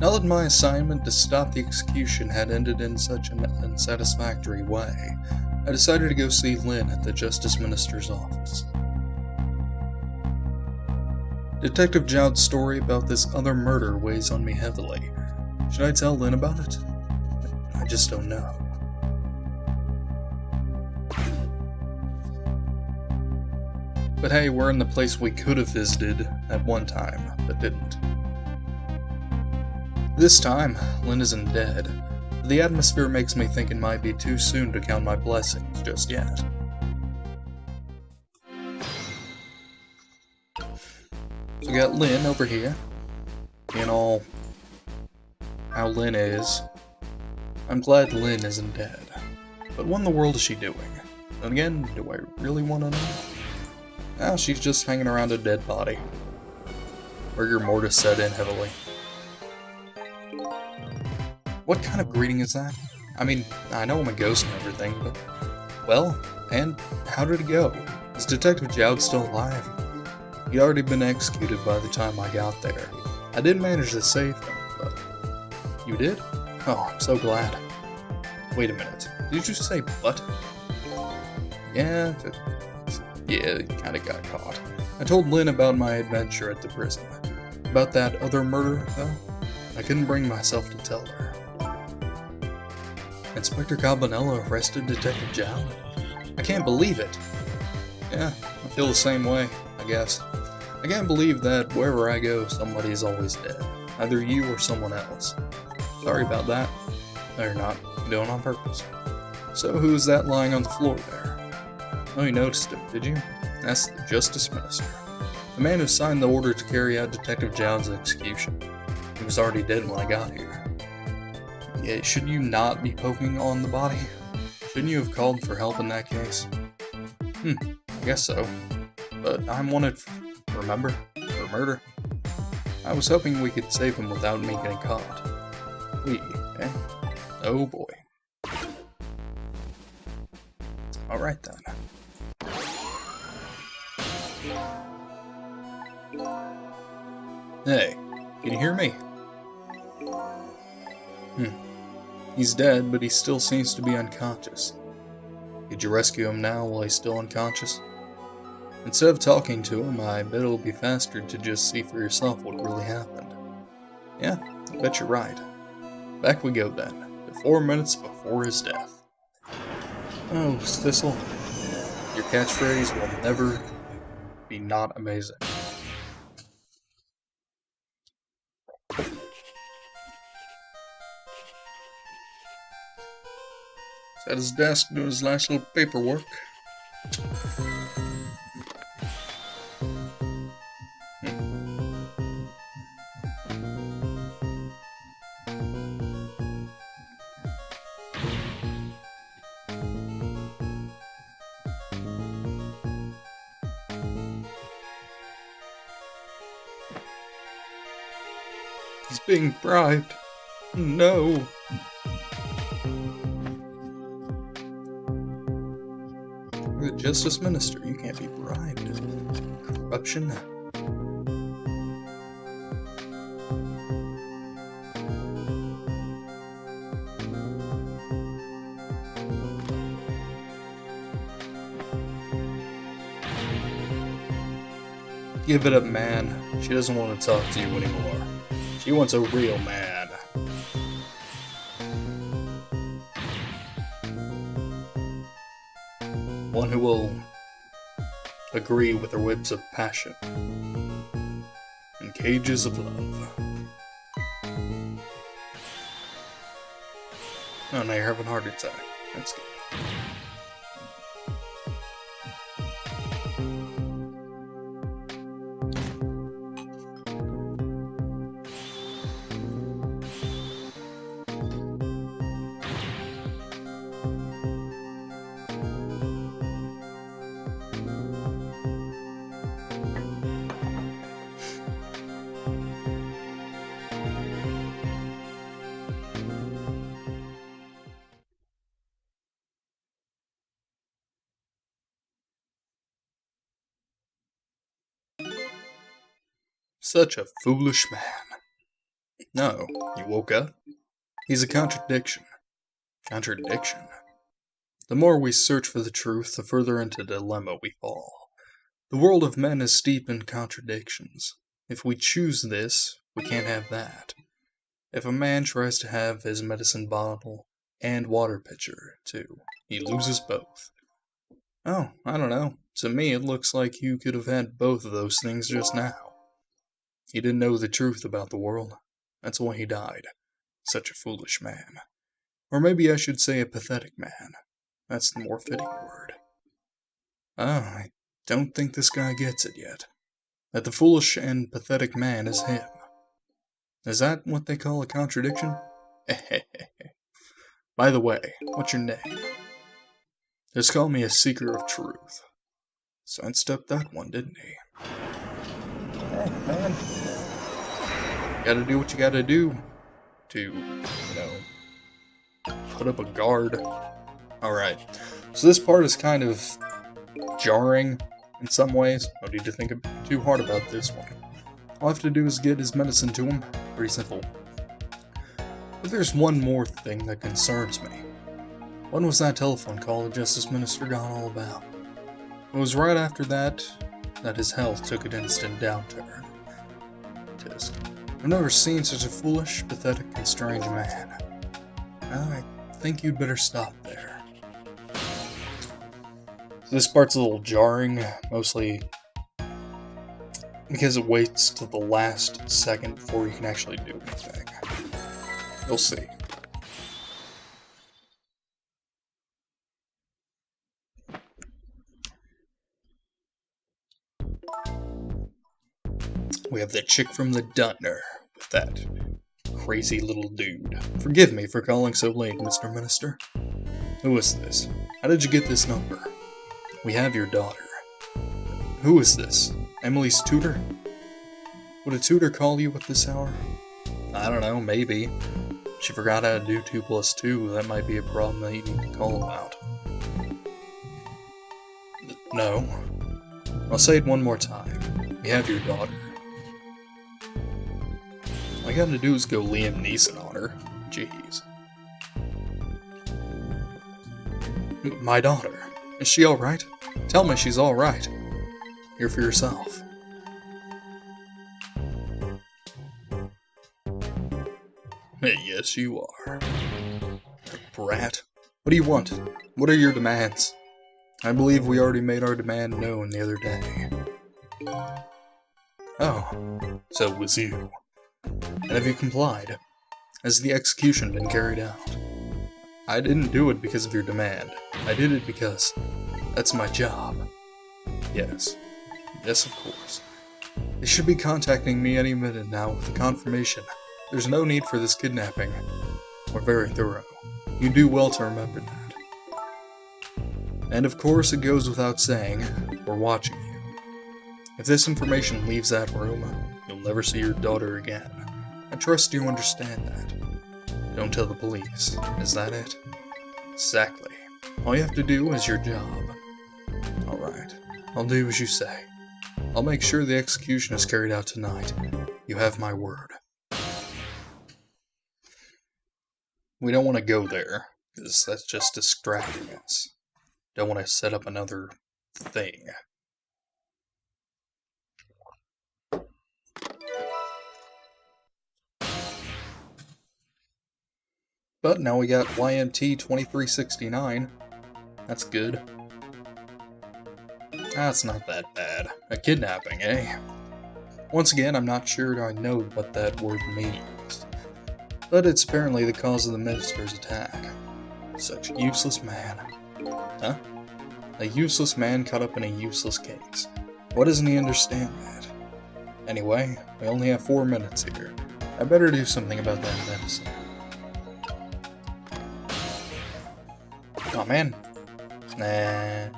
Now that my assignment to stop the execution had ended in such an unsatisfactory way, I decided to go see Lynne at the Justice Minister's office. Detective Jowd's story about this other murder weighs on me heavily. Should I tell Lynne about it? I just don't know. But hey, we're in the place we could have visited at one time, but didn't. This time, Lynne isn't dead. The atmosphere makes me think it might be too soon to count my blessings just yet. So we got Lynne over here. You know how Lynne is. I'm glad Lynne isn't dead. But what in the world is she doing? And again, do I really want to know? Ah, she's just hanging around a dead body. Rigor mortis set in heavily. What kind of greeting is that? I mean, I know I'm a ghost and everything, but... Well, and how did it go? Is Detective Jowd still alive? He'd already been executed by the time I got there. I did manage to save him, but... You did? Oh, I'm so glad. Wait a minute. Did you say what? Yeah, kinda got caught. I told Lynne about my adventure at the prison. About that other murder, though, I couldn't bring myself to tell her. Inspector Cabanella arrested Detective Jowd? I can't believe it. Yeah, I feel the same way, I guess. I can't believe that wherever I go, somebody's always dead. Either you or someone else. Sorry about that. No, you're not. You're doing it on purpose. So who's that lying on the floor there? Oh, you noticed him, did you? That's the Justice Minister. The man who signed the order to carry out Detective Jowd's execution. He was already dead when I got here. Yeah, should you not be poking on the body? Shouldn't you have called for help in that case? I guess so. But I'm wanted, remember? For murder. I was hoping we could save him without me getting caught. Eh? Oh boy. Alright then. Hey, can you hear me? He's dead, but he still seems to be unconscious. Could you rescue him now while he's still unconscious? Instead of talking to him, I bet it'll be faster to just see for yourself what really happened. Yeah, I bet you're right. Back we go then, to 4 minutes before his death. Oh, Thistle, your catchphrase will never be not amazing. He's at his desk doing his last little paperwork. He's being bribed. No. You're the Justice Minister. You can't be bribed. Corruption. Give it up, man. She doesn't want to talk to you anymore. She wants a real man. One who will agree with her whips of passion and cages of love. Oh, now you're having a heart attack. That's good. Such a foolish man. No, you woke up? He's a contradiction. Contradiction? The more we search for the truth, the further into dilemma we fall. The world of men is steep in contradictions. If we choose this, we can't have that. If a man tries to have his medicine bottle and water pitcher, too, he loses both. Oh, I don't know. To me, it looks like you could have had both of those things just now. He didn't know the truth about the world. That's why he died. Such a foolish man. Or maybe I should say a pathetic man. That's the more fitting word. I don't think this guy gets it yet. That the foolish and pathetic man is him. Is that what they call a contradiction? By the way, what's your name? Just call me a seeker of truth. Sidestepped that one, didn't he? Hey, man. You gotta do what you gotta do to, put up a guard. Alright, so this part is kind of jarring in some ways. No need to think too hard about this one. All I have to do is get his medicine to him. Pretty simple. But there's one more thing that concerns me. When was that telephone call the Justice Minister got all about? It was right after that his health took an instant downturn. Tisk. I've never seen such a foolish, pathetic, and strange man. I think you'd better stop there. So this part's a little jarring, mostly because it waits to the last second before you can actually do anything. You'll see. We have the chick from the Dutner with that crazy little dude. Forgive me for calling so late, Mr. Minister. Who is this? How did you get this number? We have your daughter. Who is this? Emily's tutor? Would a tutor call you at this hour? I don't know, maybe. She forgot how to do 2 plus 2. That might be a problem that you need to call about. No. I'll say it one more time. We have your daughter. All I gotta do is go Liam Neeson on her. Jeez. My daughter. Is she alright? Tell me she's alright. Hear for yourself. Yes, you are. Brat. What do you want? What are your demands? I believe we already made our demand known the other day. Oh, so it was you. And have you complied? Has the execution been carried out? I didn't do it because of your demand. I did it because that's my job. Yes. Yes, of course. They should be contacting me any minute now with the confirmation. There's no need for this kidnapping. We're very thorough. You do well to remember that. And of course it goes without saying, we're watching you. If this information leaves that room, you'll never see your daughter again. I trust you understand that. Don't tell the police. Is that it? Exactly. All you have to do is your job. Alright. I'll do as you say. I'll make sure the execution is carried out tonight. You have my word. We don't want to go there, because that's just distracting us. Don't want to set up another thing. But now we got YMT 2369. That's good. That's not that bad. A kidnapping, eh? Once again, I'm not sure I know what that word means. But it's apparently the cause of the minister's attack. Such a useless man. Huh? A useless man caught up in a useless case. Why doesn't he understand that? Anyway, we only have 4 minutes here. I better do something about that medicine. Oh man. Nah.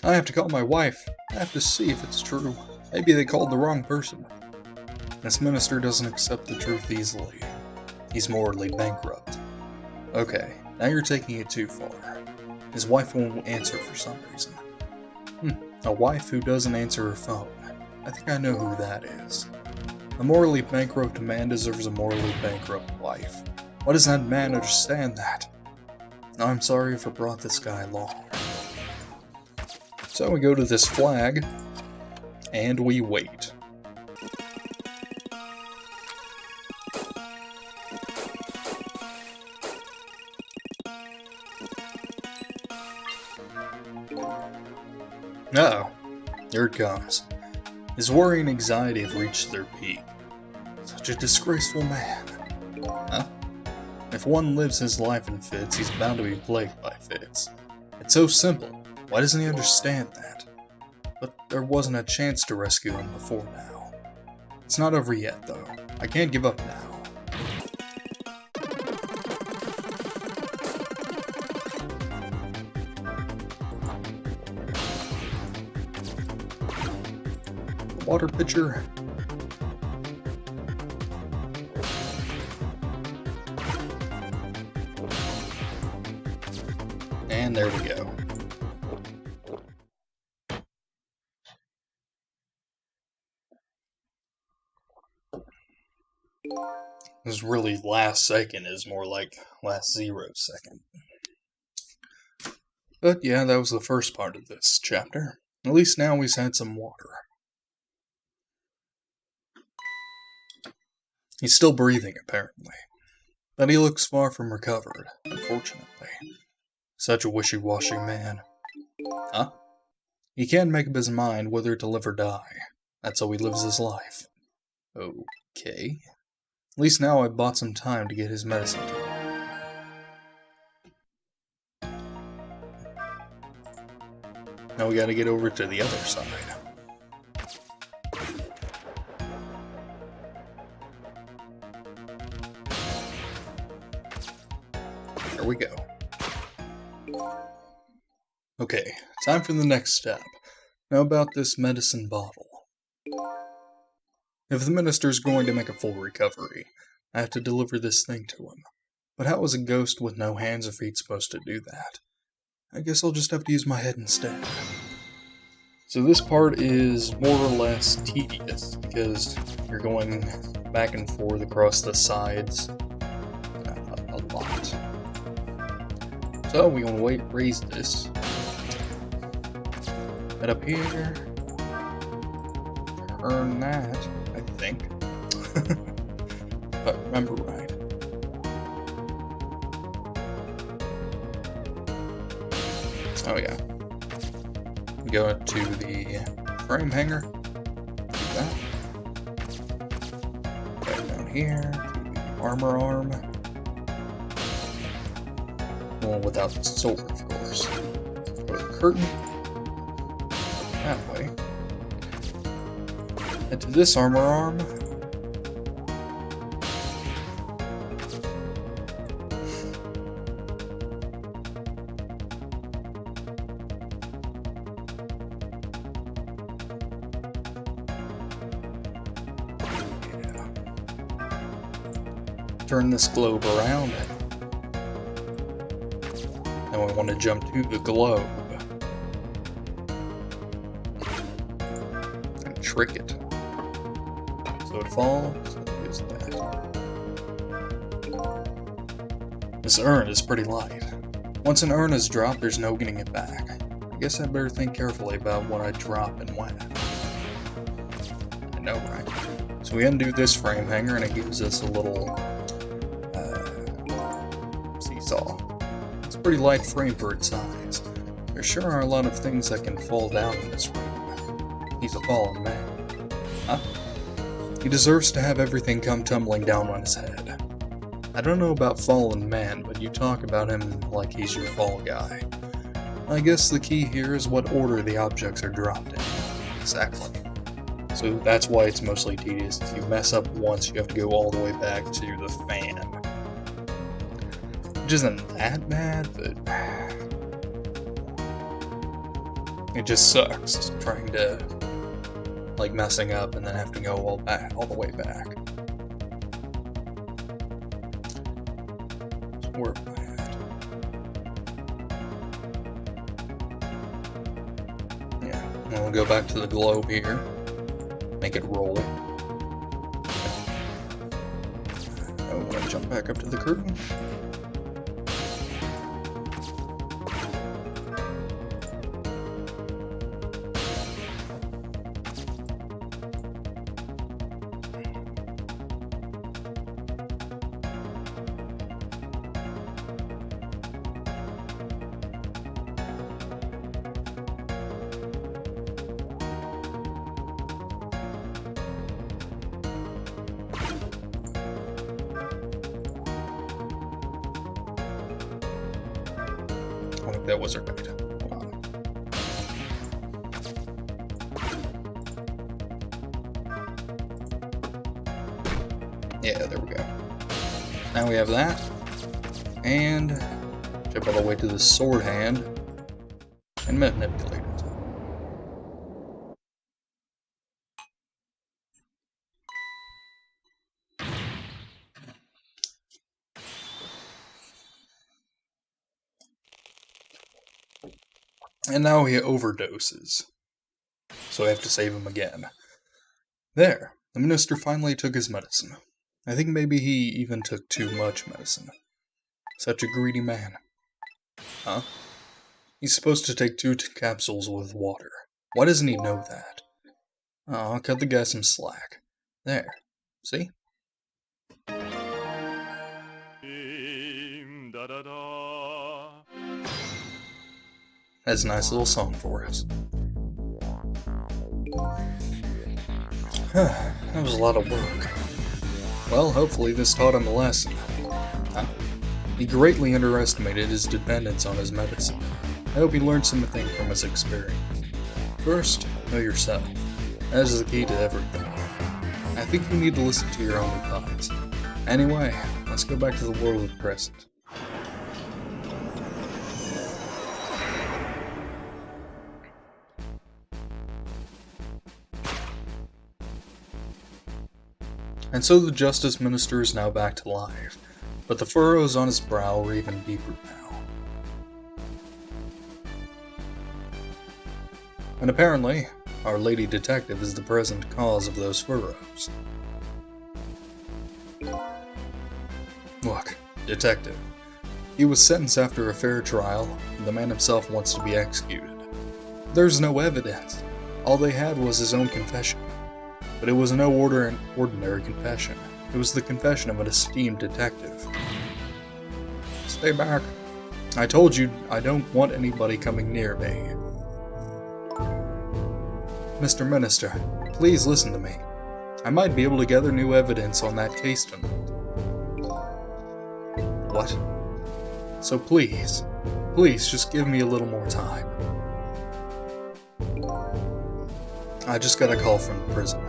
I have to call my wife. I have to see if it's true. Maybe they called the wrong person. This minister doesn't accept the truth easily. He's morally bankrupt. Okay, now you're taking it too far. His wife won't answer for some reason. A wife who doesn't answer her phone. I think I know who that is. A morally bankrupt man deserves a morally bankrupt wife. Why does that man understand that? I'm sorry if I brought this guy along. So we go to this flag, and we wait. Uh-oh, here it comes. His worry and anxiety have reached their peak. Such a disgraceful man. Huh? If one lives his life in fits, he's bound to be plagued by fits. It's so simple. Why doesn't he understand that? But there wasn't a chance to rescue him before now. It's not over yet, though. I can't give up now. Water pitcher. And there we go. This really last second is more like last 0 second. But yeah, that was the first part of this chapter. At least now he's had some water. He's still breathing, apparently. But he looks far from recovered, unfortunately. Such a wishy-washy man. Huh? He can't make up his mind whether to live or die. That's how he lives his life. Okay. At least now I bought some time to get his medicine to him. Now we gotta get over to the other side. There we go. Okay, time for the next step. Now about this medicine bottle. If the minister's going to make a full recovery, I have to deliver this thing to him. But how is a ghost with no hands or feet supposed to do that? I guess I'll just have to use my head instead. So this part is more or less tedious, because you're going back and forth across the sides a lot. So we're going to raise this. Head up here. Turn that, I think. But remember right. Oh yeah. Go to the frame hanger. Do that. Right down here to the armor arm. Well, without the sword, of course. Go to the curtain. That way. Head to this armor arm. Yeah. Turn this globe around. Now we want to jump to the globe. And trick it. So it falls, use that. This urn is pretty light. Once an urn is dropped, there's no getting it back. I guess I better think carefully about what I drop and when. I know, right? So we undo this frame hanger and it gives us a little seesaw. It's a pretty light frame for its size. There sure are a lot of things that can fall down in this room. He's a fallen man. Huh? He deserves to have everything come tumbling down on his head. I don't know about fallen man, but you talk about him like he's your fall guy. I guess the key here is what order the objects are dropped in. Exactly. So that's why it's mostly tedious. If you mess up once, you have to go all the way back to the fan. Which isn't that bad, but it just sucks trying to like messing up and then have to go all the way back. So where am I at? Yeah, and we'll go back to the globe here. Make it roll. jump back up to the curtain. I think that was her right. Wow. Yeah, there we go. Now we have that. And jump all the way to the sword hand and manipulate it. And now he overdoses. So I have to save him again. There. The minister finally took his medicine. I think maybe he even took too much medicine. Such a greedy man. Huh? He's supposed to take 2 capsules with water. Why doesn't he know that? Oh, cut the guy some slack. There. See? That's a nice little song for us. That was a lot of work. Well, hopefully this taught him a lesson. Huh? He greatly underestimated his dependence on his medicine. I hope he learned something from his experience. First, know yourself. That is the key to everything. I think you need to listen to your own advice. Anyway, let's go back to the world of the present. And so the Justice Minister is now back to life, but the furrows on his brow are even deeper now. And apparently, our lady detective is the present cause of those furrows. Look, detective. He was sentenced after a fair trial, and the man himself wants to be executed. There's no evidence. All they had was his own confession. But it was no ordinary confession. It was the confession of an esteemed detective. Stay back. I told you I don't want anybody coming near me. Mr. Minister, please listen to me. I might be able to gather new evidence on that case tonight. What? So please just give me a little more time. I just got a call from the prison.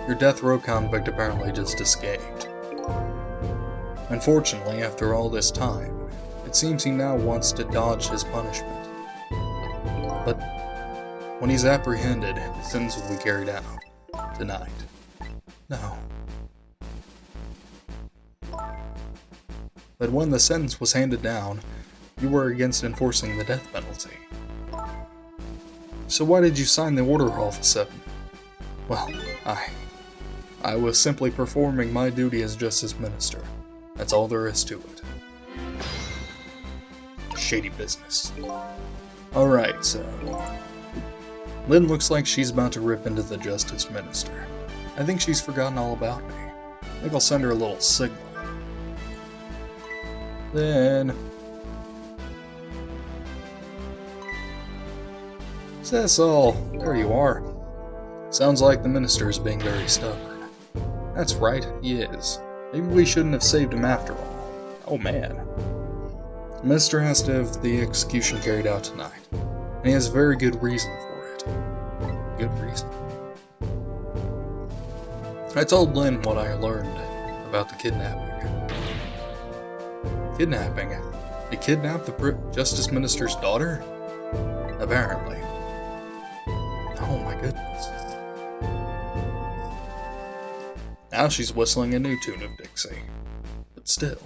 Your death row convict apparently just escaped. Unfortunately, after all this time, it seems he now wants to dodge his punishment. But when he's apprehended, his sentence will be carried out. Tonight. No. But when the sentence was handed down, you were against enforcing the death penalty. So why did you sign the order all of a sudden? Well, I was simply performing my duty as Justice Minister. That's all there is to it. Shady business. Alright, so... Lynne looks like she's about to rip into the Justice Minister. I think she's forgotten all about me. I think I'll send her a little signal. Then... That's all. There you are. Sounds like the minister is being very stubborn. That's right, he is. Maybe we shouldn't have saved him after all. Oh man. The minister has to have the execution carried out tonight. And he has very good reason for it. Good reason. I told Lynne what I learned about the kidnapping. Kidnapping? He kidnapped the Justice Minister's daughter? Apparently. Oh my goodness. Now she's whistling a new tune of Dixie. But still.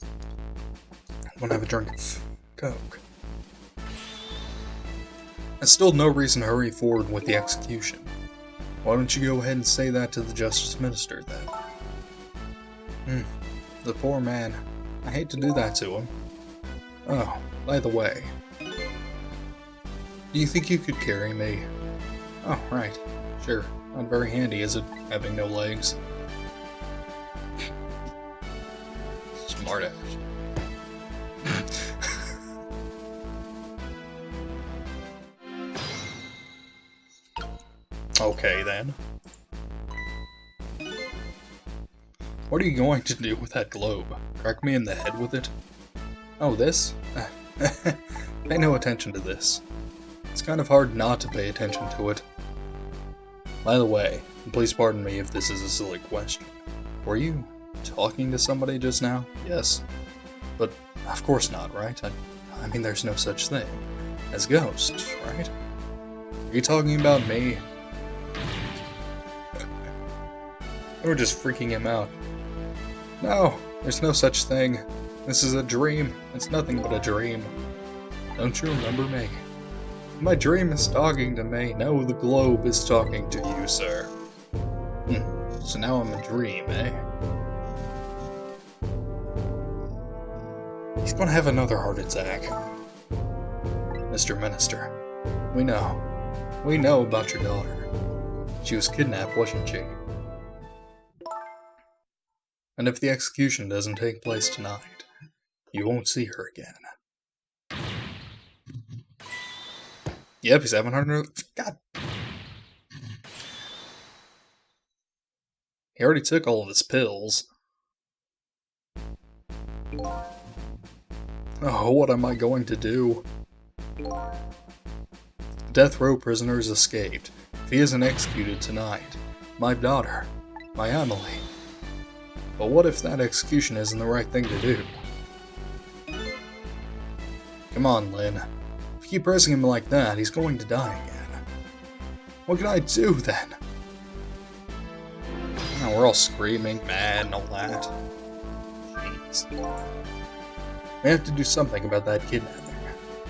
I'm gonna have a drink of Coke. There's still no reason to hurry forward with the execution. Why don't you go ahead and say that to the Justice Minister then? The poor man. I hate to do that to him. Oh, by the way. Do you think you could carry me? Oh, right. Sure. Not very handy, is it, having no legs? Smart ass. Okay, then. What are you going to do with that globe? Crack me in the head with it? Oh, this? Pay no attention to this. It's kind of hard not to pay attention to it. By the way, please pardon me if this is a silly question. Were you talking to somebody just now? Yes. But of course not, right? I mean, there's no such thing as ghosts, right? Are you talking about me? We're just freaking him out. No, there's no such thing. This is a dream. It's nothing but a dream. Don't you remember me? My dream is talking to me. No, the globe is talking to you, sir. So now I'm a dream, eh? He's gonna have another heart attack. Mr. Minister, we know. We know about your daughter. She was kidnapped, wasn't she? And if the execution doesn't take place tonight, you won't see her again. Yep, he's having heart. God. He already took all of his pills. Oh, what am I going to do? Death row prisoners escaped. If he isn't executed tonight, my daughter, my Emily. But what if that execution isn't the right thing to do? Come on, Lynne. If you keep pressing him like that, he's going to die again. What can I do, then? Oh, we're all screaming, mad, and all that. Jeez. We have to do something about that kidnapping.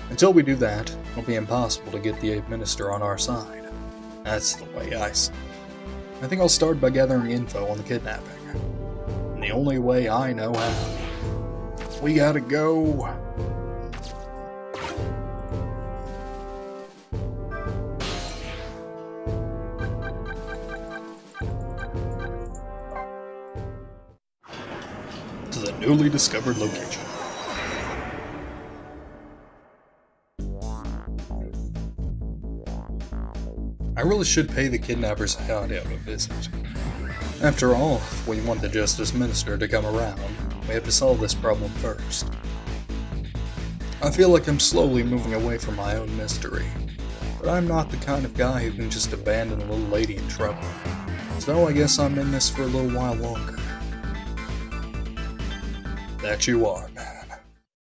Until we do that, it'll be impossible to get the minister on our side. That's the way I see it. I think I'll start by gathering info on the kidnapping. And the only way I know how. We gotta go. To the newly discovered location. I really should pay the kidnappers a visit. After all, if we want the Justice Minister to come around, we have to solve this problem first. I feel like I'm slowly moving away from my own mystery, but I'm not the kind of guy who can just abandon a little lady in trouble. So I guess I'm in this for a little while longer. That you are,